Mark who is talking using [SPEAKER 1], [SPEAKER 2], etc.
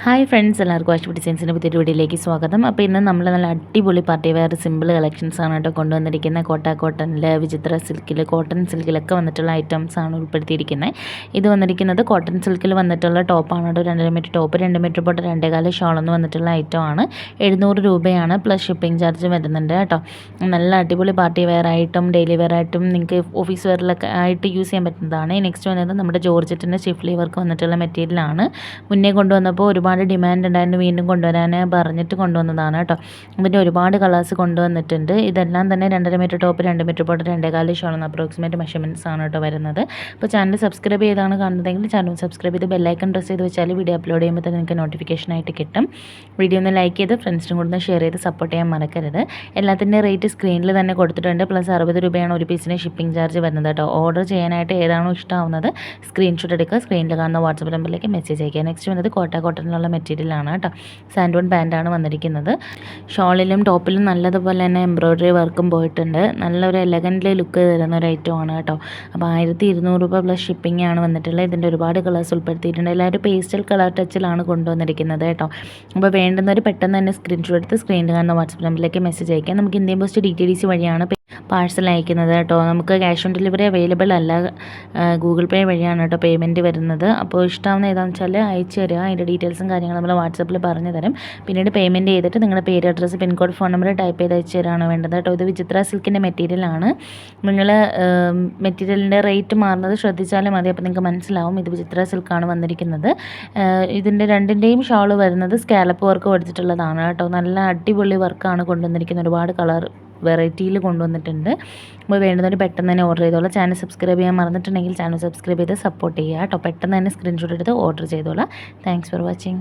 [SPEAKER 1] Hi friends, എല്ലാവർക്കും വാഷ്പി ഡിസൈൻസിൻ്റെ പുതിയൊരു വീഡിയോയിലേക്ക് സ്വാഗതം. അപ്പോൾ ഇന്ന് നമ്മൾ നല്ല അടിപൊളി പാർട്ടി വെയർ സിമ്പിൾ കളക്ഷൻസ് ആണ് കേട്ടോ കൊണ്ടുവന്നിരിക്കുന്നത്. കോട്ടണിൽ, വിചിത്ര സിൽക്കിൽ, കോട്ടൺ സിൽക്കിലൊക്കെ വന്നിട്ടുള്ള ഐറ്റംസ് ആണ് ഉൾപ്പെടുത്തിയിരിക്കുന്നത്. ഇത് വന്നിരിക്കുന്നത് കോട്ടൺ സിൽക്കിൽ വന്നിട്ടുള്ള ടോപ്പാണ് കേട്ടോ. 2.5 മീറ്റർ ടോപ്പ്, 2 മീറ്റർ പോട്ട് 2.25 ഷോളെന്ന് വന്നിട്ടുള്ള ഐറ്റമാണ്. 700 രൂപയാണ്, പ്ലസ് ഷിപ്പിംഗ് ചാർജ് വരുന്നുണ്ട് കേട്ടോ. നല്ല അടിപൊളി പാർട്ടി വെയർ ആയിട്ടും ഡെയിലി വെയർ ആയിട്ടും നിങ്ങൾക്ക് ഓഫീസ് വെയറിലൊക്കെ ആയിട്ട് യൂസ് ചെയ്യാൻ പറ്റുന്നതാണ്. നെക്സ്റ്റ് വന്നത് നമ്മുടെ ജോർജറ്റിൻ്റെ ഷിഫ്ലി വർക്ക് വന്നിട്ടുള്ള മെറ്റീരിയലാണ്. മുന്നേ കൊണ്ടുവന്നപ്പോൾ ഒരുപാട് ഡിമാൻഡ് ഉണ്ടായിരുന്നു, വീണ്ടും കൊണ്ടുവരാൻ പറഞ്ഞിട്ട് കൊണ്ടുവന്നതാണ് കേട്ടോ. ഇതിൻ്റെ ഒരുപാട് കളേഴ്സ് കൊണ്ടുവന്നിട്ടുണ്ട്. ഇതെല്ലാം തന്നെ 2.5 മീറ്റർ ടോപ്പ്, 2 മീറ്റർ പോട്ട് 2.25 ഷോളെന്ന് അപ്രോക്സിമേറ്റ് മെഷർമെൻറ്റ്സ് ആണ് കേട്ടോ വരുന്നത്. അപ്പോൾ ചാനൽ സബ്സ്ക്രൈബ് ചെയ്താണ് കാണുന്നതെങ്കിൽ ചാനൽ സബ്സ്ക്രൈബ് ചെയ്ത് ബെല്ലൈക്കൺ പ്രസ് ചെയ്ത് വെച്ചാൽ വീഡിയോ അപ്ലോഡ് ചെയ്യുമ്പോൾ തന്നെ നിങ്ങൾക്ക് നോട്ടിഫിക്കേഷനായിട്ട് കിട്ടും. വീഡിയോ ഒന്ന് ലൈക്ക് ചെയ്ത് ഫ്രണ്ട്സിനും കൂടെ ഷെയർ ചെയ്ത് സപ്പോർട്ട് ചെയ്യാൻ മറക്കരുത്. എല്ലാത്തിൻ്റെ റേറ്റ് സ്ക്രീനിൽ തന്നെ കൊടുത്തിട്ടുണ്ട്. പ്ലസ് 60 രൂപയാണ് ഒരു പീസിന് ഷിപ്പിംഗ് ചാർജ് വരുന്നത് കേട്ടോ. ഓർഡർ ചെയ്യാനായിട്ട് ഏതാണോ ഇഷ്ടമാവുന്നത് സ്ക്രീൻഷോട്ട് എടുക്കുക, സ്ക്രീനിൽ കാണുന്ന വാട്സപ്പ് നമ്പറിലേക്ക് മെസ്സേജ് അയക്കുക. നെക്സ്റ്റ് വന്നത് കോട്ടണിലുള്ള മെറ്റീരിയലാണ് കേട്ടോ. സാൻഡോൺ പാൻറ്റാണ് വന്നിരിക്കുന്നത്. ഷോളിലും ടോപ്പിലും നല്ലതുപോലെ തന്നെ എംബ്രോയ്ഡറി വർക്കും പോയിട്ടുണ്ട്. നല്ലൊരു എലഗൻ്റ് ലുക്ക് തരുന്ന ഒരു ഐറ്റമാണ് കേട്ടോ. അപ്പോൾ 1200 രൂപ പ്ലസ് ഷിപ്പിംഗ് ആണ് വന്നിട്ടുള്ളത്. ഇതിൻ്റെ ഒരുപാട് കളേഴ്സ് ഉൾപ്പെടുത്തിയിട്ടുണ്ട്. എല്ലാവരും പേസ്റ്റൽ കളർ ടച്ചിലാണ് കൊണ്ടുവന്നിരിക്കുന്നത് കേട്ടോ. അപ്പോൾ വേണ്ടുന്നവർ പെട്ടെന്ന് തന്നെ സ്ക്രീൻഷോട്ട് എടുത്ത് സ്ക്രീനിൽ കാണുന്ന വാട്സപ്പ് നമ്പറിലേക്ക് മെസ്സേജ് അയക്കാം. നമുക്ക് ഇന്ത്യൻ പോസ്റ്റ് DTDC വഴിയാണ് പാഴ്സൽ അയക്കുന്നത് കേട്ടോ. നമുക്ക് ക്യാഷ് ഓൺ ഡെലിവറി അവൈലബിൾ അല്ല, ഗൂഗിൾ പേ വഴിയാണ് കേട്ടോ പേയ്മെൻറ്റ് വരുന്നത്. അപ്പോൾ ഇഷ്ടമാവുന്ന ഏതാണെന്ന് വെച്ചാൽ അയച്ചു തരിക. അതിൻ്റെ ഡീറ്റെയിൽസും കാര്യങ്ങളും നമ്മൾ വാട്സപ്പിൽ പറഞ്ഞു തരും. പിന്നീട് പേയ്മെൻറ്റ് ചെയ്തിട്ട് നിങ്ങളുടെ പേര്, address, pincode, phone number type ചെയ്ത് അയച്ചു തരാണ് വേണ്ടത് കേട്ടോ. ഇത് വിചിത്ര സിൽക്കിൻ്റെ മെറ്റീരിയലാണ്. നിങ്ങൾ മെറ്റീരിയലിൻ്റെ റേറ്റ് മാറുന്നത് ശ്രദ്ധിച്ചാലും മതി, അപ്പോൾ നിങ്ങൾക്ക് മനസ്സിലാവും ഇത് വിചിത്ര സിൽക്കാണ് വന്നിരിക്കുന്നത്. ഇതിൻ്റെ രണ്ടിൻ്റെയും ഷോൾ വരുന്നത് സ്കാലപ്പ് വർക്ക് കൊടുത്തിട്ടുള്ളതാണ് കേട്ടോ. നല്ല അടിപൊളി വർക്കാണ് കൊണ്ടുവന്നിരിക്കുന്നത്. ഒരുപാട് കളർ വെറൈറ്റിയിൽ കൊണ്ടുവന്നിട്ടുണ്ട്. അപ്പോൾ വേണ്ടുന്നവർ പെട്ടെന്ന് തന്നെ ഓർഡർ ചെയ്തോളാം. ചാനൽ സബ്സ്ക്രൈബ് ചെയ്യാൻ മറന്നിട്ടുണ്ടെങ്കിൽ ചാനൽ സബ്സ്ക്രൈബ് ചെയ്ത് സപ്പോർട്ട് ചെയ്യുക കേട്ടോ. പെട്ടെന്ന് തന്നെ സ്ക്രീൻഷോട്ട് എടുത്ത് ഓർഡർ ചെയ്തോളാം. Thanks for watching.